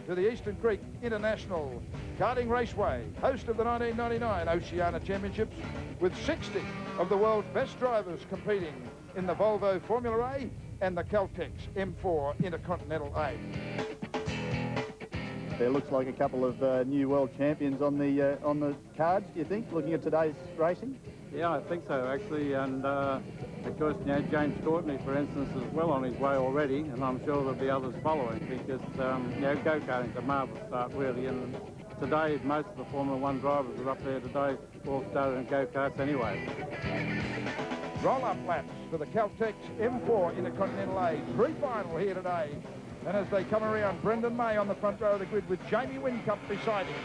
to the Eastern Creek International Karting Raceway, host of the 1999 Oceania Championships, with 60 of the world's best drivers competing in the Volvo Formula A and the Caltex M4 Intercontinental A. There looks like a couple of new world champions on the cards, do you think, looking at today's racing? Yeah, I think so, actually, and of course, you know, James Courtney, for instance, is well on his way already, and I'm sure there'll be others following, because, you know, go-karting's a marvellous start, really, and today, most of the Formula One drivers are up there today, all started in go-karts anyway. Roll-up laps for the Caltex M4 Intercontinental A, pre-final here today. And as they come around, Brendan May on the front row of the grid with Jamie Whincup beside him.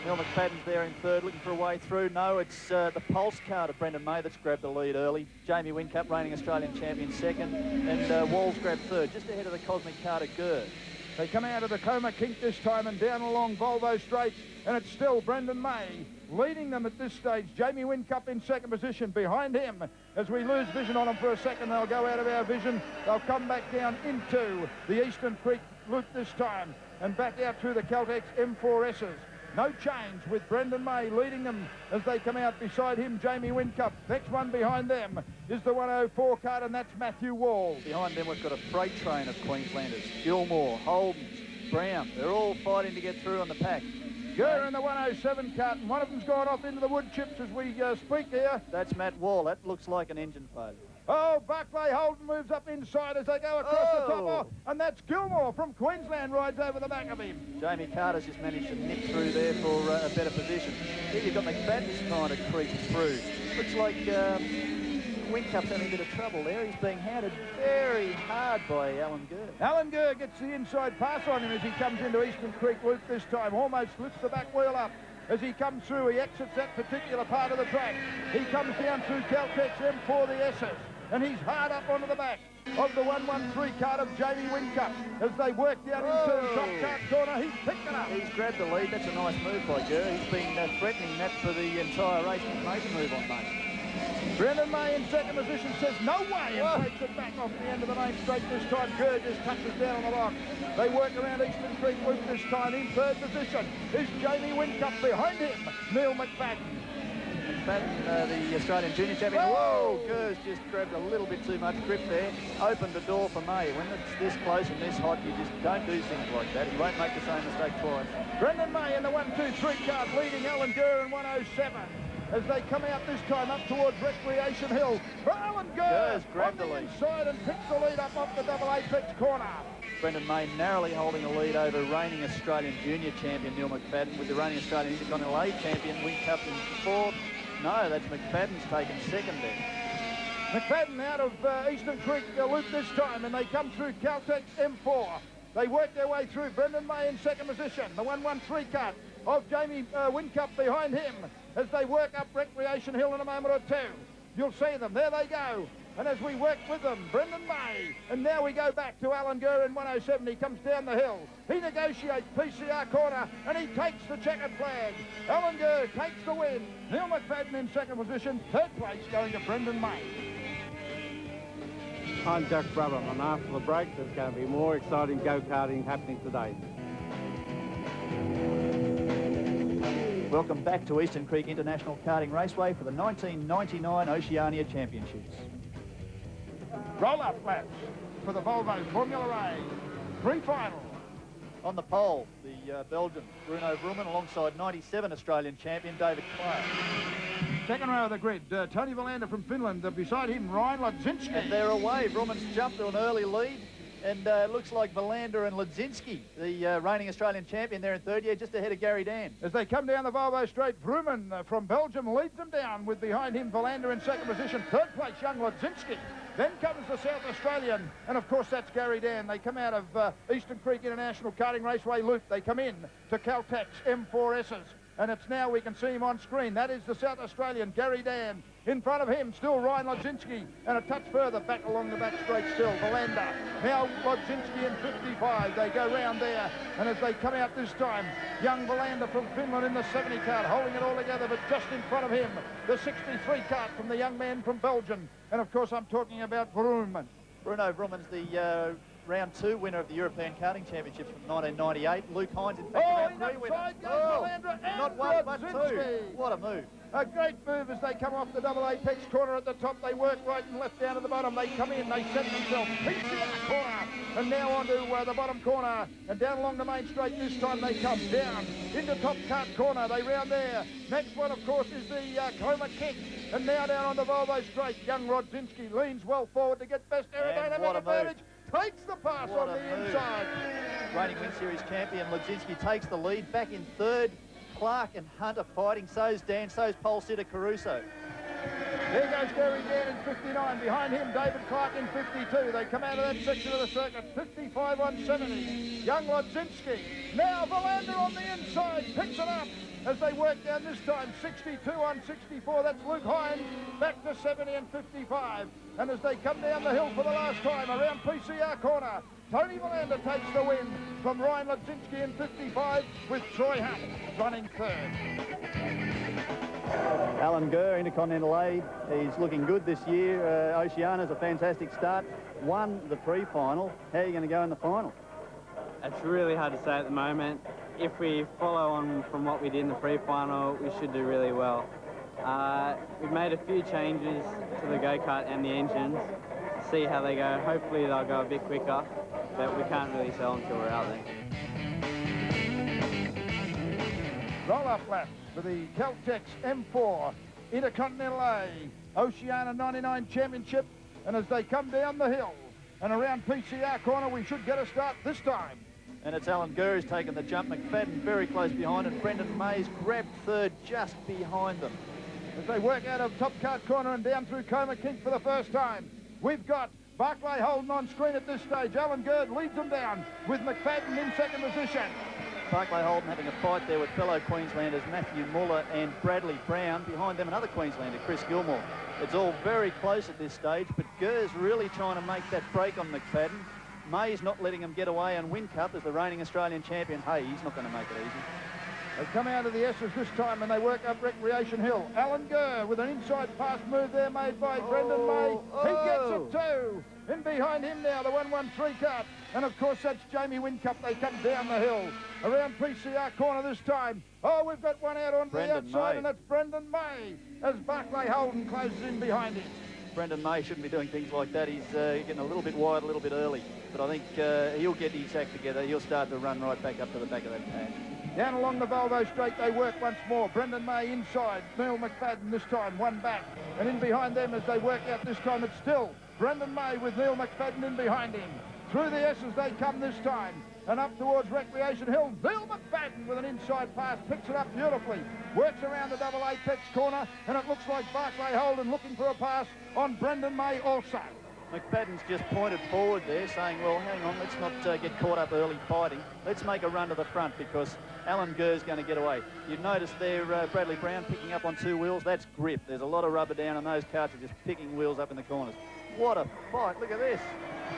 Neil McFadden's there in third, looking for a way through. No, it's the pulse card of Brendan May that's grabbed the lead early. Jamie Whincup, reigning Australian champion, second. And Walls grabbed third, just ahead of the Cosmic Card of Gurr. They come out of the Coma Kink this time and down along Volvo Straight. And it's still Brendan May leading them at this stage. Jamie Whincup in second position. Behind him, as we lose vision on them for a second, they'll go out of our vision. They'll come back down into the Eastern Creek loop this time and back out through the Caltex M4Ss. No change with Brendan May leading them as they come out. Beside him, Jamie Whincup. Next one behind them is the 104 card, and that's Matthew Walls. Behind them, we've got a freight train of Queenslanders. Gilmore, Holden, Brown. They're all fighting to get through on the pack. Gurr in the 107 cart, and one of them's gone off into the wood chips as we speak here. That's Matt Wall. That looks like an engine failure. Oh, Barclay Holden moves up inside as they go across the top, and that's Gilmore from Queensland rides over the back of him. Jamie Carter's just managed to nip through there for a better position. Here you've got McFadden's trying to creep through. Looks like Whincup's having a bit of trouble there. He's being hounded very hard by Alan Gurr. Alan Gurr gets the inside pass on him as he comes into Eastern Creek Loop this time. Almost lifts the back wheel up. As he comes through, he exits that particular part of the track. He comes down through Caltex M4, the S's, and he's hard up onto the back of the 113 cart of Jamie Whincup. As they work down into the top cart corner, he's picked it up. He's grabbed the lead. That's a nice move by Gurr. He's been threatening that for the entire race. He's made the move on, mate. Brendan May in second position says no way and takes it back off the end of the main straight this time. Gurr just touches down on the block. They work around Eastern Creek Loop this time. In third position is Jamie Whincup. Behind him, Neil McFadden. McFadden, the Australian junior champion. Whoa! Gurr's just grabbed a little bit too much grip there. Opened the door for May. When it's this close and this hot, you just don't do things like that. He won't make the same mistake twice. Brendan May in the 1-2-3 card leading Alan Gurr in 107. As they come out this time up towards Recreation Hill. Alan Gurr on the inside and picks the lead up off the double apex corner. Brendan May narrowly holding the lead over reigning Australian junior champion Neil McFadden, with the reigning Australian Intercontinental A champion Whincup in fourth. No, that's McFadden's taken second there. McFadden out of Eastern Creek Loop this time, and they come through Caltex M4. They work their way through. Brendan May in second position. The 113 cut of Jamie Whincup behind him as they work up Recreation Hill in a moment or two. You'll see them. There they go. And as we work with them, Brendan May. And now we go back to Alan Gurr in 107. He comes down the hill. He negotiates PCR corner, and he takes the checkered flag. Alan Gurr takes the win. Neil McFadden in second position. Third place going to Brendan May. I'm Jack Brabham, and after the break, there's going to be more exciting go-karting happening today. Welcome back to Eastern Creek International Karting Raceway for the 1999 Oceania Championships. Roll-up laps for the Volvo Formula A. Pre-final. On the pole, the Belgian Bruno Vroomen alongside 97 Australian champion David Clark. Second row of the grid, Tony Verlander from Finland. Beside him, Ryan Ladzinski. And they're away. Vroomen's jumped to an early lead. And it looks like Verlander and Ladzinski, the reigning Australian champion, there in third year, just ahead of Gary Dan. As they come down the Volvo straight, Vroomen from Belgium leads them down, with behind him Verlander in second position. Third place, young Ladzinski. Then comes the South Australian, and of course that's Gary Dan. They come out of Eastern Creek International Karting Raceway Loop. They come in to Caltex M4Ss. And it's now, we can see him on screen. That is the South Australian, Gary Dan. In front of him, still Ryan Ladzinski. And a touch further back along the back straight still, Verlander. Now Ladzinski in 55. They go round there. And as they come out this time, young Verlander from Finland in the 70 cart, holding it all together. But just in front of him, the 63 cart from the young man from Belgium. And of course, I'm talking about Vroomen. Bruno Vroomen's the round 2 winner of the European Karting Championships from 1998. Luke Hines, in fact, Oh, round 3 winner. inside goes Valandra and Not one, but Rodzinski. 2. What a move. A great move as they come off the double apex corner at the top. They work right and left down to the bottom. They come in, they set themselves. PCR corner. And now onto the bottom corner. And down along the main straight this time they come down into top cart corner. They round there. Next one, of course, is the Coma kick. And now down on the Volvo straight. Young Rodzinski leans well forward to get best aerodynamic advantage. Takes the pass on the inside. Reigning Win Series champion Ledzinski takes the lead. Back in third. Clark and Hunter fighting, so's Dan, so's pole sitter Caruso. There goes Gary Dan in 59. Behind him, David Clark in 52. They come out of that section of the circuit, 55 on 70. Young Ledzinski. Now Valandra on the inside, picks it up as they work down this time, 62 on 64. That's Luke Hines, back to 70 and 55. And as they come down the hill for the last time, around PCR corner, Tony Valandra takes the win from Ryan Ledzinski in 55 with Troy Hunt running third. Alan Gurr, Intercontinental A, he's looking good this year. Oceania's a fantastic start. Won the pre-final. How are you going to go in the final? It's really hard to say at the moment. If we follow on from what we did in the pre-final, we should do really well. We've made a few changes to the go-kart and the engines. See how they go. Hopefully they'll go a bit quicker, but we can't really tell until we're out there. Roll-up laps for the Caltex M4 Intercontinental A Oceania 99 Championship. And as they come down the hill and around PCR corner, we should get a start this time. And it's Alan Gurr who's taken the jump. McFadden very close behind, and Brendan Mays grabbed third just behind them. As they work out of top cart corner and down through Coma Kink for the first time, we've got Barclay Holden on screen at this stage. Alan Gurd leads them down with McFadden in second position. Barclay Holden having a fight there with fellow Queenslanders Matthew Muller and Bradley Brown. Behind them another Queenslander, Chris Gilmore. It's all very close at this stage, but Gurr's really trying to make that break on McFadden. May's not letting him get away, and Whincup as the reigning Australian champion. Hey, he's not going to make it easy. They come out of the S's this time and they work up Recreation Hill. Alan Gurr with an inside pass move there made by Brendan May. He gets it too. In behind him now, the 113 cart. And of course, that's Jamie Whincup. They come down the hill. Around PCR corner this time. Oh, we've got one out on the outside, and that's Brendan May as Barclay Holden closes in behind him. Brendan May shouldn't be doing things like that. He's getting a little bit wide, a little bit early. But I think he'll get his act together. He'll start to run right back up to the back of that pad. Down along the Volvo straight, they work once more. Brendan May inside. Neil McFadden this time, one back. And in behind them as they work out this time, it's still Brendan May with Neil McFadden in behind him. Through the S's they come this time. And up towards Recreation Hill, Neil McFadden with an inside pass, picks it up beautifully. Works around the double apex corner, and it looks like Barclay Holden looking for a pass on Brendan May also. McFadden's just pointed forward there, saying, well, hang on, let's not get caught up early fighting. Let's make a run to the front because Alan Gurr's going to get away. You've noticed there Bradley Brown picking up on two wheels. That's grip. There's a lot of rubber down, and those carts are just picking wheels up in the corners. What a fight. Look at this.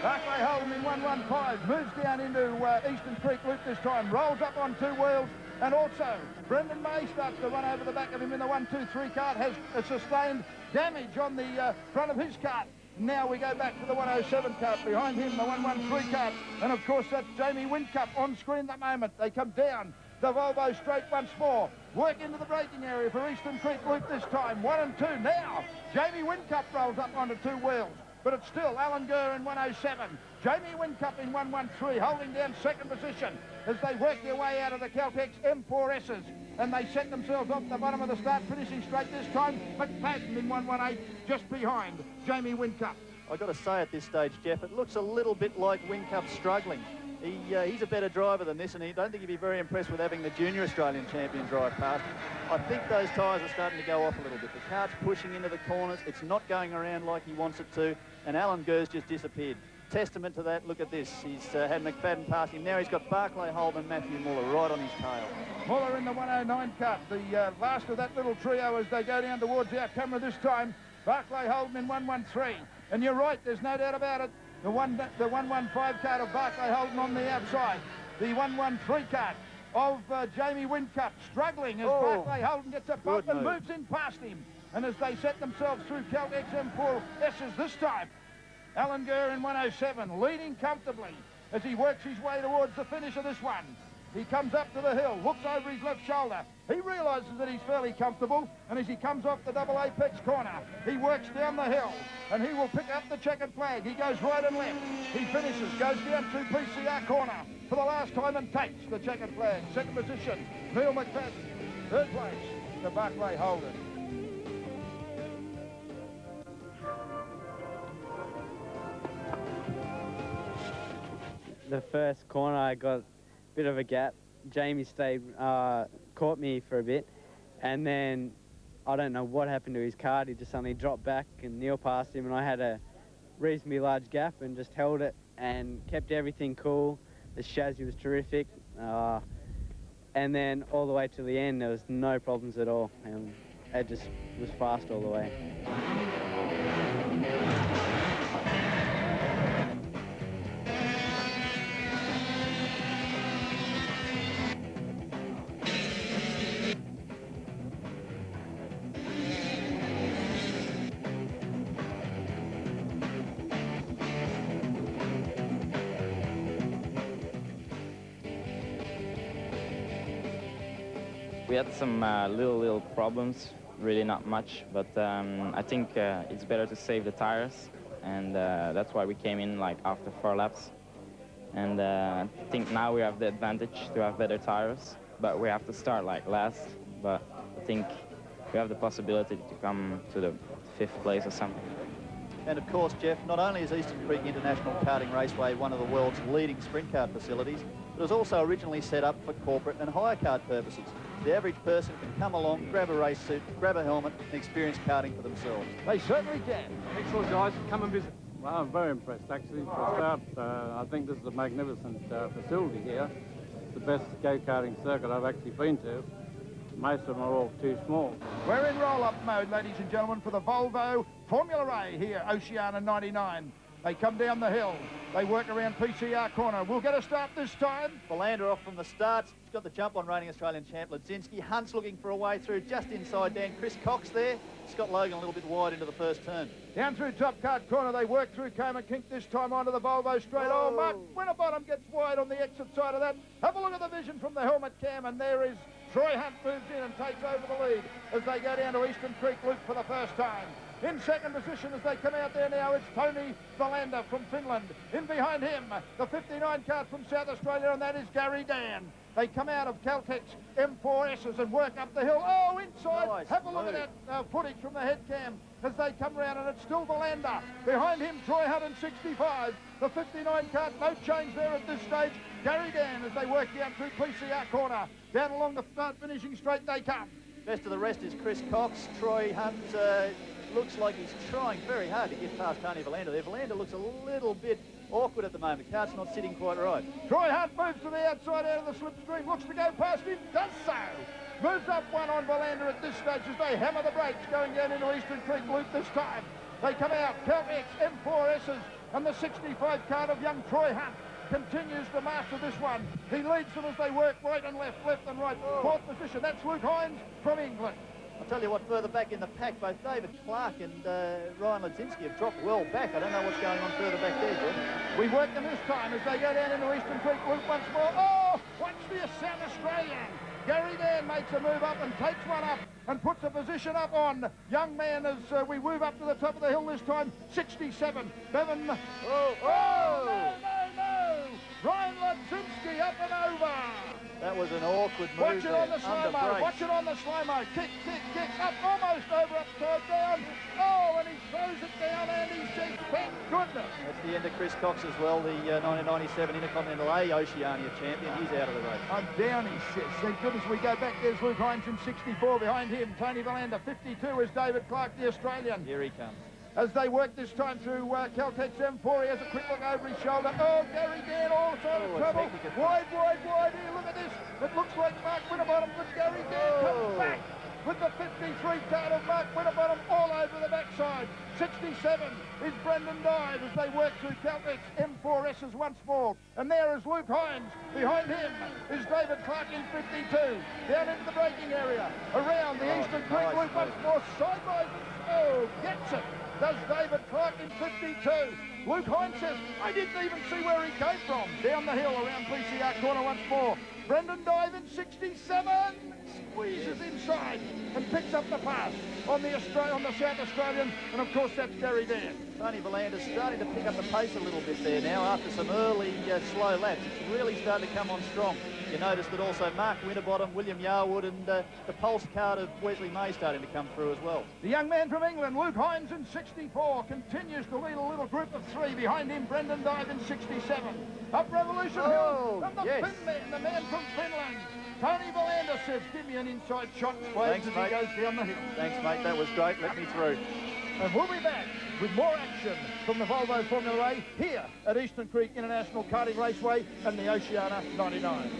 Barclay Holden in 115, moves down into Eastern Creek Loop this time, rolls up on two wheels, and also Brendan May starts to run over the back of him in the 123 cart, has sustained damage on the front of his cart. Now we go back to the 107 cart, behind him the 113 cart, and of course that's Jamie Whincup on screen at the moment. They come down the Volvo straight once more, work into the braking area for Eastern Creek Loop this time, 1 and 2. Now Jamie Whincup rolls up onto two wheels. But it's still Alan Gurr in 107. Jamie Whincup in 113, holding down second position as they work their way out of the Caltex M4S's. And they set themselves off the bottom of the start, finishing straight this time. McFadden in 118, just behind Jamie Whincup. I've got to say at this stage, Jeff, it looks a little bit like Whincup struggling. He's a better driver than this, and I don't think he'd be very impressed with having the junior Australian champion drive past him. I think those tyres are starting to go off a little bit. The cart's pushing into the corners. It's not going around like he wants it to, and Alan Gurr's just disappeared. Testament to that, look at this. He's had McFadden pass him. Now he's got Barclay Holden and Matthew Muller right on his tail. Muller in the 109 cart, the last of that little trio as they go down towards our camera this time. Barclay Holden in 113. And you're right, there's no doubt about it. The 115 cart of Barclay Holden on the outside. The 113 cart of Jamie Whincup struggling as Barclay Holden gets a bump and moves in past him. And as they set themselves through Caltex M4 S's this time, Alan Gurr in 107, leading comfortably as he works his way towards the finish of this one. He comes up to the hill, looks over his left shoulder. He realises that he's fairly comfortable, and as he comes off the double apex corner, he works down the hill, and he will pick up the checkered flag. He goes right and left. He finishes, goes down to PCR corner for the last time and takes the checkered flag. Second position, Neil McFadden. Third place, the Barclay Holden. The first corner, I got a bit of a gap. Jamie stayed, caught me for a bit, and then I don't know what happened to his card. He just suddenly dropped back, and Neil passed him, and I had a reasonably large gap and just held it and kept everything cool. The chassis was terrific, and then all the way to the end, there was no problems at all, and it just was fast all the way. We had some little problems, really not much, but I think it's better to save the tires, and that's why we came in like after 4 laps. And I think now we have the advantage to have better tires, but we have to start like last. But I think we have the possibility to come to the 5th place or something. And of course, Jeff, not only is Eastern Creek International Karting Raceway one of the world's leading sprint kart facilities, but it was also originally set up for corporate and hire kart purposes. The average person can come along, grab a race suit, grab a helmet, and experience karting for themselves. They certainly can. Excellent, guys. Come and visit. Well, I'm very impressed, actually. For a start, I think this is a magnificent facility here. It's the best go-karting circuit I've actually been to. Most of them are all too small. We're in roll-up mode, ladies and gentlemen, for the Volvo Formula A here, Oceania 99. They come down the hill. They work around PCR corner. We'll get a start this time. Philander off from the start. He's got the jump on reigning Australian champ Ledzinski. Hunt's looking for a way through just inside Dan. Chris Cox there. Scott Logan a little bit wide into the first turn. Down through top cart corner. They work through Comer Kink this time onto the Volvo straight. Oh, Mark Winterbottom gets wide on the exit side of that. Have a look at the vision from the helmet cam, and there is Troy Hunt moves in and takes over the lead as they go down to Eastern Creek Loop for the first time. In second position as they come out there now, it's Tony Philander from Finland. In behind him, the 59 kart from South Australia, and that is Gary Dan. They come out of Caltex M4Ss and work up the hill. Oh, inside. Nice. Have a look at that footage from the head cam as they come round, and it's still Philander. Behind him, Troy Hunt in 65. The 59 kart, no change there at this stage. Gary Dan as they work down through PCR corner. Down along the start finishing straight they come. Best of the rest is Chris Cox. Troy Hunt looks like he's trying very hard to get past Tony Philander there. Philander looks a little bit awkward at the moment. The kart's not sitting quite right. Troy Hunt moves to the outside out of the slipstream, looks to go past him, does so. Moves up one on Philander at this stage as they hammer the brakes going down into Eastern Creek Loop this time. They come out, Caltex M4Ss, and the 65 kart of young Troy Hunt continues to master this one. He leads them as they work right and left, left and right. 4th position, that's Luke Hines from England. I'll tell you what, further back in the pack, both David Clark and Ryan Ledzinski have dropped well back. I don't know what's going on further back there, Jeff. We work them this time as they go down into Eastern Creek Loop once more. Oh, watch the South Australian. Gary Dan makes a move up and takes one up and puts a position up on young man as we move up to the top of the hill this time. 67, Bevan. No. Ryan Ledzinski up and over. That was an awkward move. Watch it on the slow-mo. Watch it on the slow-mo. Kick, up, almost over, upside down. Oh, and he throws it down, and he says, thank goodness. That's the end of Chris Cox as well, the 1997 Intercontinental A Oceania champion. He's out of the race. I'm down, he says. Thank goodness we go back. There's Luke Hines in 64. Behind him, Tony Philander. 52 is David Clark, the Australian. Here he comes. As they work this time through Caltex M4, he has a quick look over his shoulder. Oh, Gary Dan all side of trouble. Wide here. Look at this. It looks like Mark Winterbottom, but Gary Dan comes back with the 53 kart of Mark Winterbottom all over the backside. 67 is Brendan Dive as they work through Caltex M4S's once more. And there is Luke Hines. Behind him is David Clark in 52. Down into the braking area. Around the Eastern Creek Loop once more. Sideways. Oh, gets it. Does David Clark in 52. Luke Hines says, I didn't even see where he came from. Down the hill around PCR corner once more. Brendan Dive in 67. Squeezes inside and picks up the pass on the South Australian, and of course that's Gary Dan. Tony Volander's starting to pick up the pace a little bit there now after some early slow laps. It's really starting to come on strong. You notice that also Mark Winterbottom, William Yarwood and the pulse card of Wesley May starting to come through as well. The young man from England, Luke Hines in 64, continues to lead a little group of three. Behind him, Brendan Dive in 67. Up Revolution Hill, and the Finn man, the man from Finland. Tony Volander says, give me an inside shot, Thanks, as mate. he goes down the hill. Thanks, mate. That was great. Let me through. And we'll be back with more action from the Volvo Formula A here at Eastern Creek International Karting Raceway and the Oceania 99.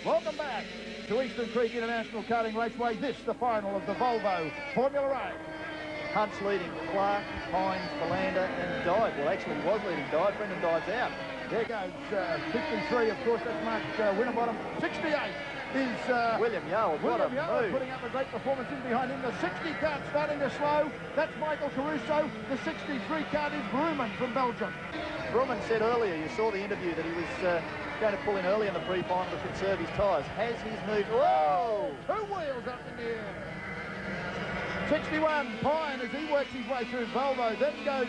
Welcome back to Eastern Creek International Karting Raceway. This, the final of the Volvo Formula A. Hunt's leading Clark, Hines, Volander and Dive. Well, actually, he was leading Dive. Brendan Dive's out. There goes 53, of course, that's Mark Winterbottom. 68 is William Yarwood. What a move. Putting up a great performance in behind him. The 60 card starting to slow. That's Michael Caruso. The 63 card is Brumman from Belgium. Brumman said earlier, you saw the interview, that he was going to pull in early in the pre-final to conserve his tyres. Has his moved? Whoa! 2 wheels up in the air. 61, Pine, as he works his way through Volvo. Then goes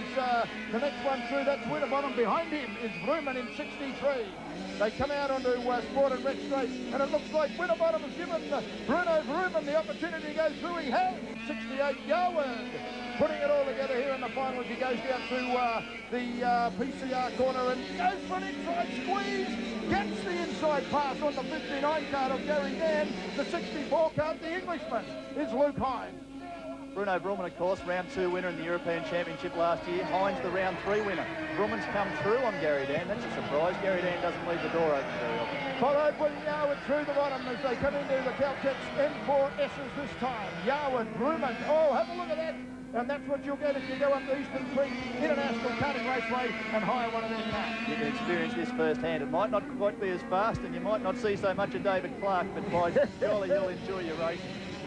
the next one through. That's Winterbottom. Behind him is Brumman in 63. They come out onto Sport and Rec Straight, and it looks like Winterbottom has given Bruno Brumman the opportunity to go through. He has. 68, Yarwood, putting it all together here in the final as he goes down through the PCR corner and goes for an inside squeeze. Gets the inside pass on the 59 card of Gary Dan. The 64 card, the Englishman, is Luke Hines. Bruno Brumman, of course, round 2 winner in the European Championship last year. Hines, the round 3 winner. Brumman's come through on Gary Dan. That's a surprise. Gary Dan doesn't leave the door open very often. Followed by Yarwood through the bottom as they come into the Caltex M4S's this time. Yarwood, Brumman. Oh, have a look at that. And that's what you'll get if you go up to Eastern Creek International Karting Raceway and hire one of their cars. You can experience this firsthand. It might not quite be as fast and you might not see so much of David Clark, but by surely you'll enjoy your race.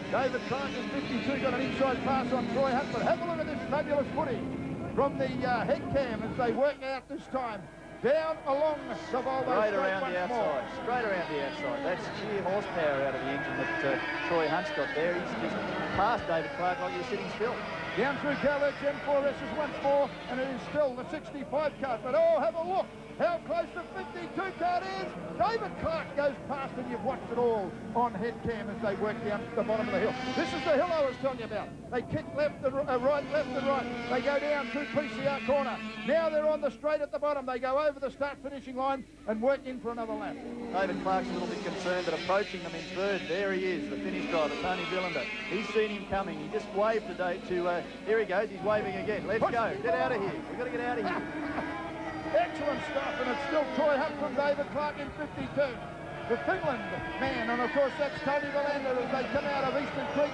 David Clark is 52, got an inside pass on Troy Hunt, but have a look at this fabulous footage from the head cam as they work out this time. Down along the Volvo straight around the outside. Straight around the outside. That's sheer horsepower out of the engine that Troy Hunt's got there. He's just past David Clark like he's sitting still. Down through Caltex M4S's once more, and it is still the 65 card. But oh, have a look how close the 52 card is. David Clark goes past, and you've watched it all on head cam as they work down the bottom of the hill. This is the hill I was telling you about. They kick left and right, left and right. They go down through PCR corner. Now they're on the straight at the bottom. They go over the start-finishing line and work in for another lap. David Clark's a little bit concerned that approaching them in third. There he is, the Finnish driver, Tony Villander. He's seen him coming. He just waved today to, here he goes, he's waving again. Let's go, get out of here. We've got to get out of here. Excellent stuff, and it's still Troy Hunt from David Clark in 52. The Finland man, and of course that's Tony Volander as they come out of Eastern Creek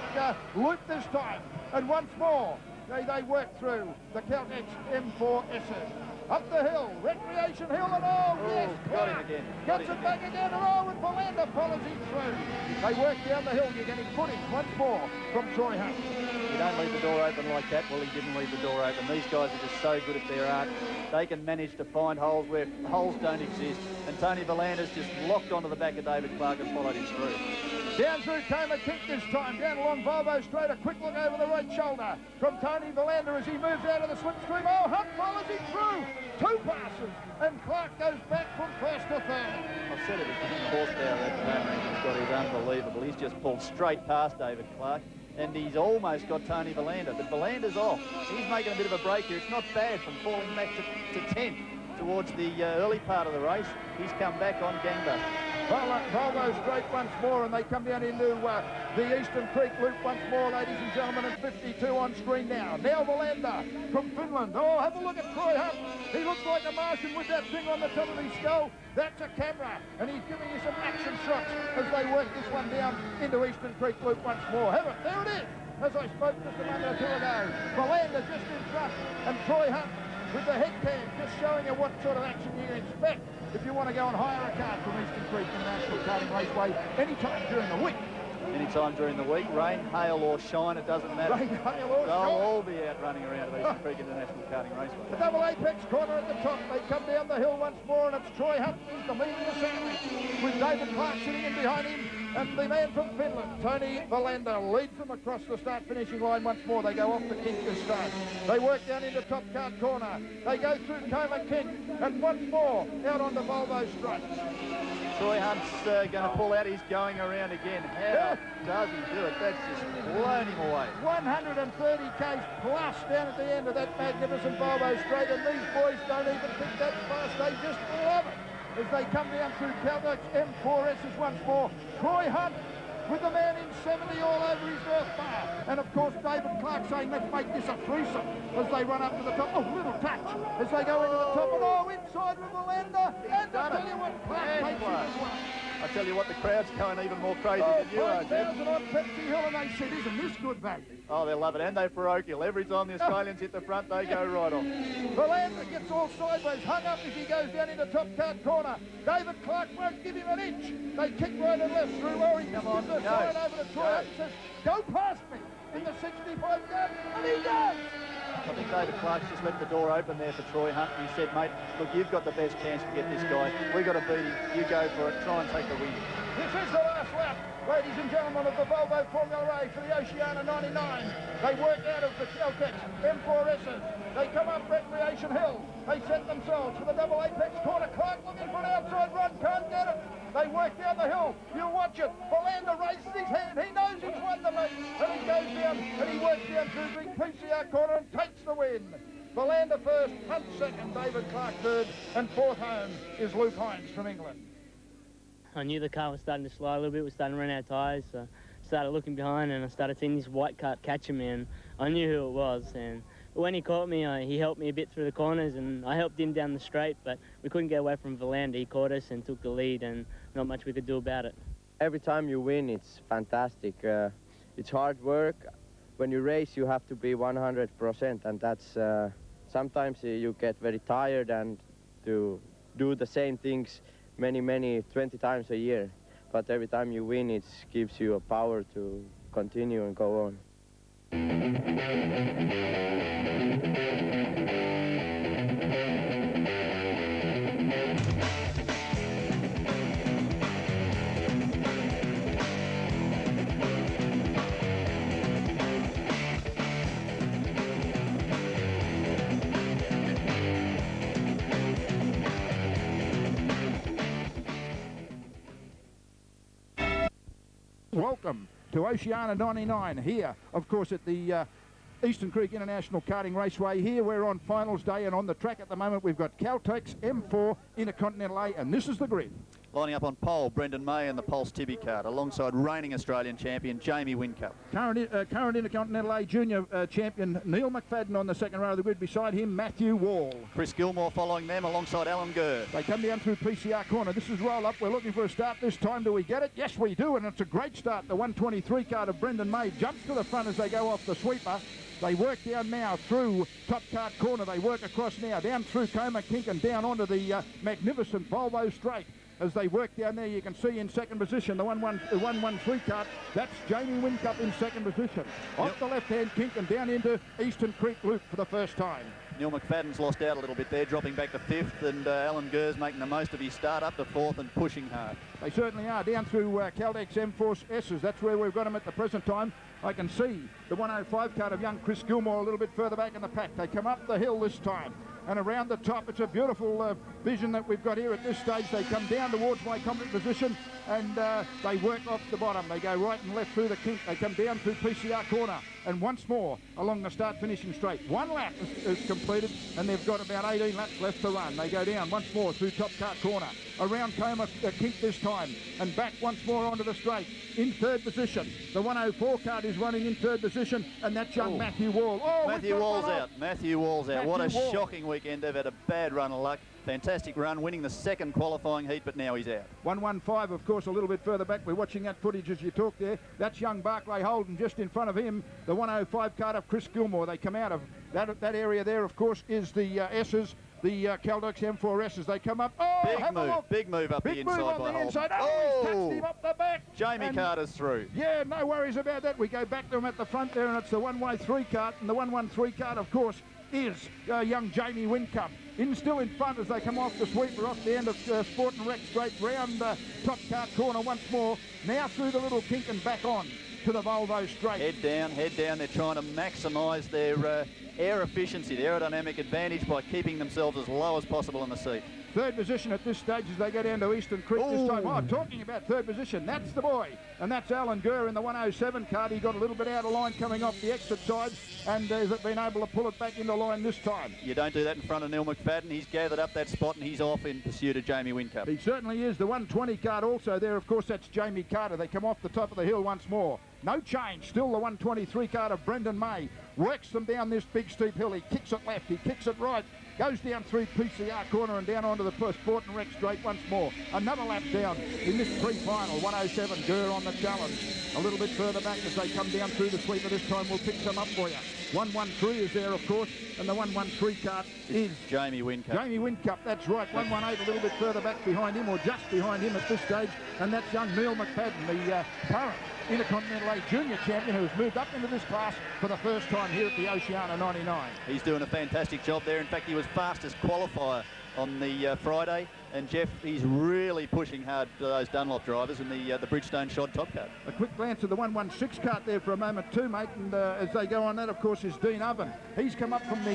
Loop this time. And once more, they work through the Caltex M4S's. Up the hill, Recreation Hill, and yes, got him again. Gets it back again, and and Volander follows him through. They work down the hill, you're getting footage once more from Troy Hunt. You don't leave the door open like that. Well, he didn't leave the door open. These guys are just so good at their art. They can manage to find holes where holes don't exist. And Tony Volander's just locked onto the back of David Clark and followed him through. Down through Coma Kink this time, down along Volvo straight, a quick look over the right shoulder from Tony Volander as he moves out of the slipstream. Oh, Hunt follows him through. 2 passes, and Clark goes back from first to third. I've said it again, the horsepower that Motor got is unbelievable. He's just pulled straight past David Clark, and he's almost got Tony Volander, but Volander's off. He's making a bit of a break here. It's not bad from falling back to 10th towards the early part of the race. He's come back on gangbusters. Volvo straight once more, and they come down into the Eastern Creek loop once more, ladies and gentlemen, and 52 on screen now. Now Valander from Finland. Oh, have a look at Troy Hunt. He looks like a Martian with that thing on the top of his skull. That's a camera, and he's giving you some action shots as they work this one down into Eastern Creek loop once more. Have it, there it is, as I spoke just a moment or two ago. Valander just in front, and Troy Hunt with the head cam just showing you what sort of action you can expect if you want to go and hire a car from Eastern Creek International Karting Raceway anytime during the week. Anytime during the week, rain, hail or shine, it doesn't matter. Rain, hail or They'll shine. all be out running around at Eastern Creek International Karting Raceway. The double apex corner at the top. They come down the hill once more, and it's Troy Hunt who's the lead of the sandwich, with David Clark sitting in behind him, and the man from Finland, Tony Valander, leads them across the start-finishing line once more. They go off the kink this time. They work down into top cart corner. They go through Coma Kink, and once more out on the Volvo straight. Troy Hunt's going to pull out. He's going around again. How does he do it? That's just blown him away. 130 k's plus down at the end of that magnificent Volvo straight, and these boys don't even think that fast. They just love it as they come down through Caldex M4S's once more. Troy Hunt with the man in 70 all over his earth bar. And of course David Clark saying let's make this a threesome as they run up to the top. Oh, little touch as they go into the top, and oh, inside with Valander. And I tell you what, Clark takes it as well. I tell you what, the crowd's going even more crazy than you are, Jeff. 5,000 on Pepsi Hill, and they said, isn't this good value? Oh, they love it, and they're parochial. Every time the Australians hit the front, they go right off. Valander gets all sideways, hung up as he goes down into top cart corner. David Clark won't give him an inch. They kick right and left through Rory. Come on, gives the side over to Troy and says, go past me in the 65 yard, and he does. I think David Clark's just left the door open there for Troy Hunt, and he said, mate, look, you've got the best chance to get this guy. We've got to beat him. You go for it. Try and take the win. This is the last lap, ladies and gentlemen, of the Volvo Formula A for the Oceania 99. They work out of the Caltex M4S's. They come up Recreation Hill. They set themselves for the double apex corner. Clark looking for an outside run, can't get it. They work down the hill. You watch it. Valander raises his hand. He knows he's won the race. And he goes down and he works down through the PCR corner and takes the win. Valander first, Hunt second, David Clark third, and fourth home is Luke Hines from England. I knew the car was starting to slide a little bit. We were starting to run out of tyres, so I started looking behind and I started seeing this white car catching me, and I knew who it was. And when he caught me, he helped me a bit through the corners, and I helped him down the straight, but we couldn't get away from Valander. He caught us and took the lead, and not much we could do about it. Every time you win, it's fantastic. It's hard work. When you race, you have to be 100%, and that's sometimes you get very tired and to do the same things many 20 times a year, but every time you win, it gives you a power to continue and go on. Welcome to Oceania 99 here, of course, at the Eastern Creek International Karting Raceway. Here we're on finals day, and on the track at the moment we've got Caltex M4 Intercontinental A, and this is the grid. Lining up on pole, Brendan May and the Pulse Tibby card, alongside reigning Australian champion Jamie Whincup. Current Intercontinental A junior champion Neil McFadden on the second row of the grid. Beside him, Matthew Wall. Chris Gilmore following them alongside Alan Gurr. They come down through PCR corner. This is roll up. We're looking for a start this time. Do we get it? Yes, we do, and it's a great start. The 123 card of Brendan May jumps to the front as they go off the sweeper. They work down now through top cart corner. They work across now, down through Coma Kink and down onto the magnificent Volvo straight. As they work down there, you can see in second position the 113 cart. That's Jamie Whincup in second position. Off the left-hand kink and down into Eastern Creek Loop for the first time. Neil McFadden's lost out a little bit there, dropping back to fifth, and Alan Gurr's making the most of his start up to fourth and pushing hard. They certainly are, down through Caldex M4S's. That's where we've got them at the present time. I can see the 105 cart of young Chris Gilmore a little bit further back in the pack. They come up the hill this time. And around the top, it's a beautiful vision that we've got here at this stage. They come down towards my combat position, and they work off the bottom. They go right and left through the kink. They come down through PCR corner. and once more along the start-finishing straight. One lap is completed, and they've got about 18 laps left to run. They go down once more through Top Kart Corner, around Coma Kink this time, and back once more onto the straight. In third position, the 104 card is running in third position, and that's young Matthew Wall. Oh, Matthew Wall's out. Matthew Wall's out. What a Matthew Wall. shocking weekend. They've had a bad run of luck. Fantastic run, winning the second qualifying heat, but now he's out. 115, of course, a little bit further back. We're watching that footage as you talk there. That's young Barclay Holden just in front of him. The 105 card of Chris Gilmore. They come out of that area there, of course, is the S's. The Caldex M4 S's. They come up. Oh, big move up the inside by Holden. Inside. Oh, he's touched him up the back. Jamie Carter's through. Yeah, no worries about that. We go back to him at the front there, and it's the 113 cart, and the 113 cart, of course, is young Jamie Whincup. Still in front as they come off the sweeper off the end of Sport and Rec straight round Top Kart Corner once more. Now through the little kink and back on to the Volvo straight. Head down. They're trying to maximise their air efficiency, the aerodynamic advantage by keeping themselves as low as possible in the seat. Third position at this stage as they go down to Eastern Creek this time. Oh, talking about third position, that's the boy. And that's Alan Gurr in the 107 card. He got a little bit out of line coming off the exit side, and has been able to pull it back into line this time. You don't do that in front of Neil McFadden. He's gathered up that spot and he's off in pursuit of Jamie Whincup. He certainly is. The 120 card also there, of course, that's Jamie Carter. They come off the top of the hill once more. No change. Still the 123 card of Brendan May. Works them down this big steep hill. He kicks it left. He kicks it right. Goes down through PCR corner and down onto the Sport and Rec straight once more. Another lap down in this pre-final. 107 Gurr on the challenge. A little bit further back as they come down through the sweeper this time. We'll pick some up for you. 113 is there, of course, and the 113 cart is Jamie Whincup. Jamie Whincup, that's right. 118 a little bit further back behind him, or just behind him at this stage, and that's young Neil McFadden, the current Intercontinental A junior champion who has moved up into this class for the first time here at the Oceania 99. He's doing a fantastic job there. In fact, he was fastest qualifier on the Friday, and Jeff, he's really pushing hard to those Dunlop drivers in the Bridgestone Shod Top Cart. A quick glance at the 116 cart there for a moment too, mate, and as they go on that, of course, is Dean Oven. He's come up from the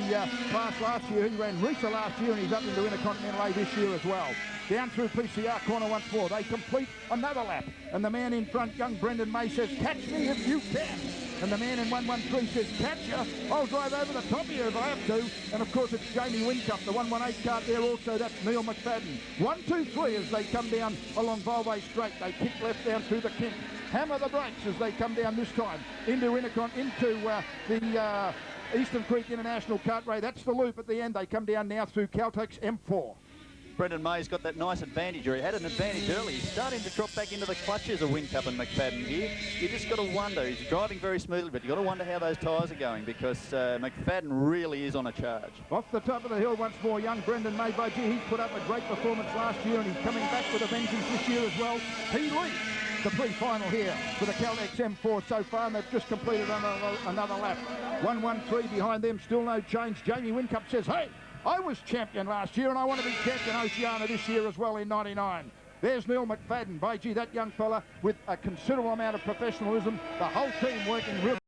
class last year. He ran Risa last year, and he's up into Intercontinental A this year as well. Down through PCR corner once more. They complete another lap, and the man in front, young Brendan May, says, "Catch me if you can." And the man in 113 says, "Catch you. I'll drive over the top of you if I have to." And of course, it's Jamie Whincup, the 118 cart there also. That's Neil McFadden. 1, 2, 3 as they come down along Volvo straight. They kick left down through the kink. Hammer the brakes as they come down this time into the Eastern Creek International Kartway. That's the loop at the end. They come down now through Caltex M4. Brendan May's got that nice advantage, or he had an advantage early. He's starting to drop back into the clutches of Whincup and McFadden here. You just got to wonder. He's driving very smoothly, but you got to wonder how those tyres are going, because McFadden really is on a charge. Off the top of the hill once more, young Brendan May. By gee, he's put up a great performance last year, and he's coming back with a vengeance this year as well. He leads the pre-final here for the Caltex M4 so far, and they've just completed another lap. 113 behind them, still no change. Jamie Whincup says, "Hey, I was champion last year, and I want to be champion Oceania this year as well in 99. There's Neil McFadden. By gee, that young fella with a considerable amount of professionalism. The whole team working real